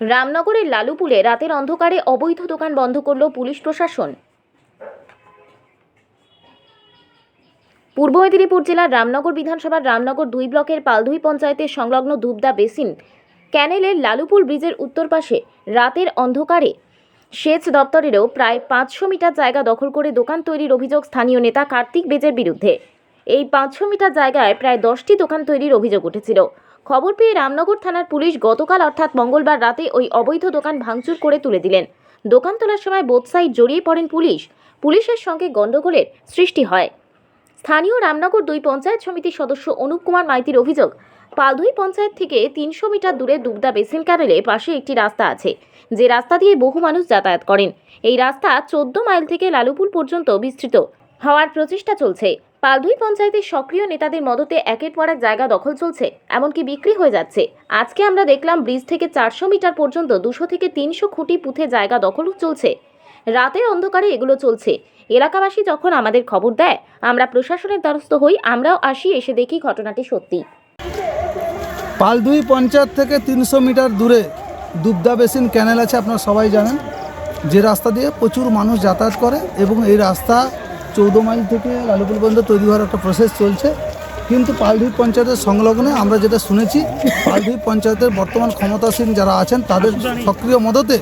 রামনগরের লালুপুলে রাতের অন্ধকারে অবৈধ দোকান বন্ধ করল পুলিশ প্রশাসন। পূর্ব মেদিনীপুর জেলার রামনগর বিধানসভার রামনগর 2 ব্লকের পালধুই পঞ্চায়েতের সংলগ্ন দুবদা বেসিন ক্যানেলের লালুপুল ব্রিজের উত্তর পাশে রাতের অন্ধকারে সেচ দপ্তরেরও প্রায় 500 মিটার জায়গা দখল করে দোকান তৈরির অভিযোগ স্থানীয় নেতা কার্তিক বেজের বিরুদ্ধে। এই 500 মিটার জায়গায় প্রায় 10টি দোকান তৈরির অভিযোগ উঠেছিল। খবর পেয়ে রামনগর থানার পুলিশ গতকাল অর্থাৎ মঙ্গলবার রাতে ওই অবৈধ দোকান ভাঙচুর করে তুলে দিলেন। দোকান তোলার সময় বোথ সাইড জড়িয়ে পড়েন পুলিশের সঙ্গে গন্ডগোলের সৃষ্টি হয়। স্থানীয় রামনগর 2 পঞ্চায়েত সমিতির সদস্য অনুপ কুমার মাইতির অভিযোগ, পালধুই পঞ্চায়েত থেকে 300 মিটার দূরে দুবদা বেসিন ক্যানেলে পাশে একটি রাস্তা আছে, যে রাস্তা দিয়ে বহু মানুষ যাতায়াত করেন। এই রাস্তা 14 মাইল থেকে লালুপুল পর্যন্ত বিস্তৃত হওয়ার প্রচেষ্টা চলছে। পালধুই পঞ্চায়েতের সক্রিয় নেতাদের মদতে একের পর এক জায়গা দখল চলছে, এমনকি বিক্রি হয়ে যাচ্ছে। আজকে আমরা দেখলাম ব্রিজ থেকে 400 মিটার পর্যন্ত 200 থেকে 300 খুঁটি পুঁতে জায়গা দখল চলছে। রাতের অন্ধকারে এগুলো চলছে। এলাকাবাসী যখন আমাদের খবর দেয়, আমরা প্রশাসনের দ্বারস্থ হই, আমরাও আসি, এসে দেখি ঘটনাটি সত্যি। পালধুই পঞ্চায়েত থেকে 300 মিটার দূরে দুবদা বেসিন ক্যানেল আছে, আপনারা সবাই জানেন, যে রাস্তা দিয়ে প্রচুর মানুষ যাতায়াত করে এবং এই রাস্তা 14 মাইল থেকে লালুপুল পর্যন্ত তৈরি হওয়ার একটা প্রসেস চলছে। কিন্তু পালধুই পঞ্চায়েতের সংলগ্নে আমরা যেটা শুনেছি, পালধুই পঞ্চায়েতের বর্তমান ক্ষমতাসীন যারা আছেন তাদের সক্রিয় মদতে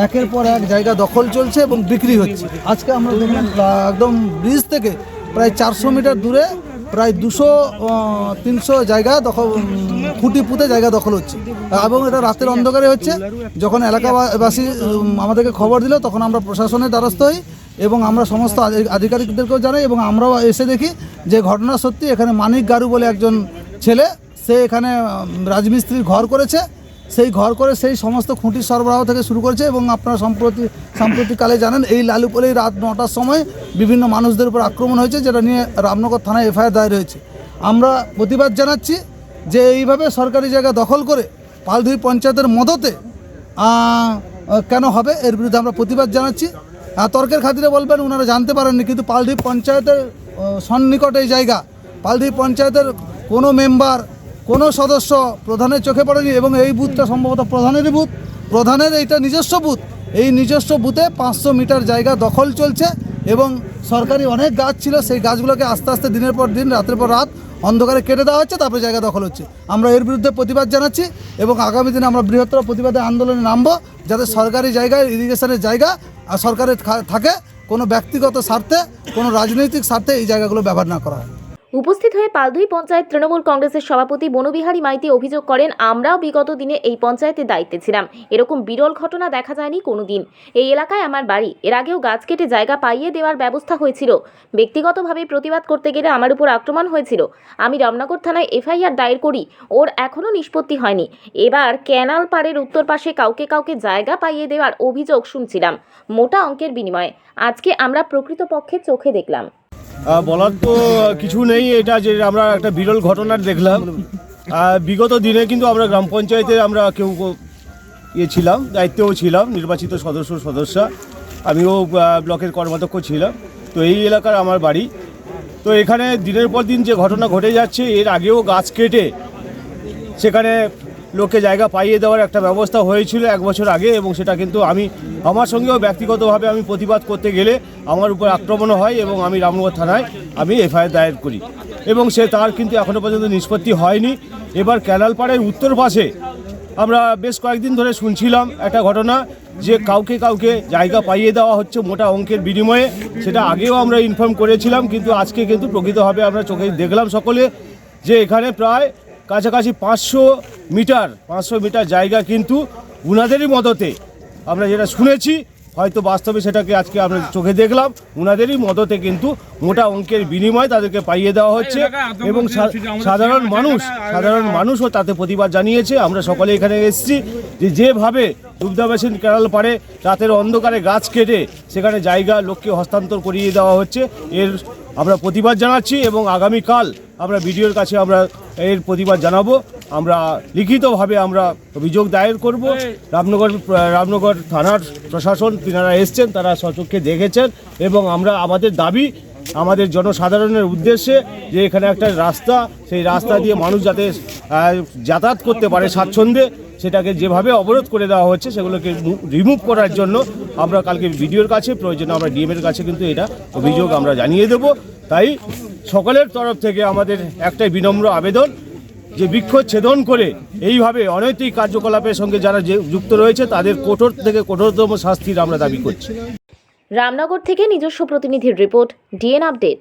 একের পর এক জায়গা দখল চলছে এবং বিক্রি হচ্ছে। আজকে আমরা দেখলাম একদম ব্রিজ থেকে প্রায় 400 মিটার দূরে প্রায় 200-300 জায়গা দখল, খুঁটি পুঁতে জায়গা দখল হচ্ছে এবং এটা রাতের অন্ধকারে হচ্ছে। যখন এলাকাবাসী আমাদেরকে খবর দিল, তখন আমরা প্রশাসনের দ্বারস্থ হই এবং আমরা সমস্ত আধিকারিকদেরকেও জানাই এবং আমরাও এসে দেখি যে ঘটনা সত্যি। এখানে মানিক গারু বলে একজন ছেলে, সে এখানে রাজমিস্ত্রির ঘর করেছে, সেই ঘর করে সেই সমস্ত খুঁটি সরবরাহ থেকে শুরু করেছে। এবং আপনারা সাম্প্রতিককালে জানেন এই লালুপুলে রাত 9টার সময় বিভিন্ন মানুষদের উপর আক্রমণ হয়েছে, যেটা নিয়ে রামনগর থানায় এফআইআর দায়ের হয়েছে। আমরা প্রতিবাদ জানাচ্ছি যে এইভাবে সরকারি জায়গা দখল করে পালধুই পঞ্চায়েতের মদতে কেন হবে, এর বিরুদ্ধে আমরা প্রতিবাদ জানাচ্ছি। তর্কের খাতিরে বলবেন ওনারা জানতে পারেননি, কিন্তু পালধুই পঞ্চায়েতের সন্নিকটে এই জায়গা, পালধুই পঞ্চায়েতের কোনো মেম্বার, কোনো সদস্য প্রধানের চোখে পড়েনি এবং এই বুথটা সম্ভবত প্রধানেরই বুথ, প্রধানের এইটা নিজস্ব বুথ। এই নিজস্ব বুথে 500 মিটার জায়গা দখল চলছে এবং সরকারি অনেক গাছ ছিল, সেই গাছগুলোকে আস্তে আস্তে দিনের পর দিন, রাতের পর রাত অন্ধকারে কেটে দেওয়া হচ্ছে, তারপরে জায়গা দখল হচ্ছে। আমরা এর বিরুদ্ধে প্রতিবাদ জানাচ্ছি এবং আগামী দিনে আমরা বৃহত্তর প্রতিবাদে আন্দোলনে নামবো, যাতে সরকারি জায়গায় ইরিগেশনের জায়গা আর সরকারের থাকে, কোনো ব্যক্তিগত স্বার্থে, কোনো রাজনৈতিক স্বার্থে এই জায়গাগুলো ব্যবহার না করা হয়। উপস্থিত হয়ে পালধুই পঞ্চায়েত তৃণমূল কংগ্রেসের সভাপতি বনবিহারী মাইতি অভিযোগ করেন, আমরাও বিগত দিনে এই পঞ্চায়েতের দায়িত্বে ছিলাম, এরকম বিরল ঘটনা দেখা যায়নি কোনোদিন। এই এলাকায় আমার বাড়ি, এর আগেও গাছ কেটে জায়গা পাইয়ে দেওয়ার ব্যবস্থা হয়েছিল। ব্যক্তিগতভাবে প্রতিবাদ করতে গেলে আমার উপর আক্রমণ হয়েছিল। আমি রামনগর থানায় এফআইআর দায়ের করি, ওর এখনও নিষ্পত্তি হয়নি। এবার ক্যানাল পাড়ের উত্তর পাশে কাউকে জায়গা পাইয়ে দেওয়ার অভিযোগ শুনছিলাম মোটা অঙ্কের বিনিময়ে। আজকে আমরা প্রকৃতপক্ষে চোখে দেখলাম। বলার তো কিছু নেই, এটা যে আমরা একটা বিরল ঘটনা দেখলাম। বিগত দিনে কিন্তু আমরা গ্রাম পঞ্চায়েতে আমরা কেউ ছিলাম, দায়িত্বেও ছিলাম, নির্বাচিত সদস্য, আমিও ব্লকের কর্মাধ্যক্ষ ছিলাম। তো এই এলাকার আমার বাড়ি। তো এখানে দিনের পর দিন যে ঘটনা ঘটে যাচ্ছে, এর আগেও গাছ কেটে সেখানে লোককে জায়গা পাইয়ে দেওয়ার একটা ব্যবস্থা হয়েছিল 1 বছর আগে, এবং সেটা কিন্তু আমার সঙ্গেও ব্যক্তিগতভাবে আমি প্রতিবাদ করতে গেলে আমার উপর আক্রমণ হয় এবং আমি রামনগর থানায় এফআইআর দায়ের করি এবং তার কিন্তু এখনও পর্যন্ত নিষ্পত্তি হয়নি। এবার ক্যানাল পাড়ের উত্তর পাশে আমরা বেশ কয়েকদিন ধরে শুনছিলাম একটা ঘটনা, যে কাউকে জায়গা পাইয়ে দেওয়া হচ্ছে মোটা অঙ্কের বিনিময়ে। সেটা আগেও আমরা ইনফর্ম করেছিলাম, কিন্তু আজকে কিন্তু প্রকৃতভাবে আমরা চোখে দেখলাম সকলে, যে এখানে প্রায় কাছাকাছি 500 মিটার জায়গা কিন্তু উনাদেরই মদতে, আমরা যেটা শুনেছি, হয়তো বাস্তবে সেটাকে আজকে আমরা চোখে দেখলাম, উনাদেরই মদতে কিন্তু মোটা অঙ্কের বিনিময়ে তাদেরকে পাইয়ে দেওয়া হচ্ছে এবং সাধারণ মানুষও তাতে প্রতিবাদ জানিয়েছে। আমরা সকলে এখানে এসেছি, যেভাবে দুবদা বেসিন ক্যানাল পাড়ে রাতের অন্ধকারে গাছ কেটে সেখানে জায়গা লোককে হস্তান্তর করিয়ে দেওয়া হচ্ছে, এর আমরা প্রতিবাদ জানাচ্ছি এবং আগামীকাল আমরা বিডিওর কাছে আমরা এর প্রতিবাদ জানাবো। আমরা লিখিতভাবে আমরা অভিযোগ দায়ের করব। রামনগর থানার প্রশাসন তিনারা এসছেন, তারা সচক্ষে দেখেছেন এবং আমরা আমাদের দাবি আমাদের জনসাধারণের উদ্দেশ্যে যে এখানে একটা রাস্তা, সেই রাস্তা দিয়ে মানুষ যাতে যাতায়াত করতে পারে স্বাচ্ছন্দ্যে, সেটাকে যেভাবে অবরোধ করে দেওয়া হচ্ছে সেগুলোকে রিমুভ করার জন্য আমরা কালকে বিডিওর কাছে, প্রয়োজনে আমরা ডিএমের কাছে কিন্তু এটা অভিযোগ আমরা জানিয়ে দেব। তাই সকলের তরফ থেকে আমাদের একটাই বিনম্র আবেদন যে বৃক্ষচ্ছেদন করে এইভাবে অনৈতিক কার্যকলাপের সঙ্গে যারা যুক্ত রয়েছে তাদের কঠোর থেকে কঠোরতম শাস্তির আমরা দাবি করছি। রামনগর থেকে নিজস্ব প্রতিনিধির রিপোর্ট, ডিএন আপডেট।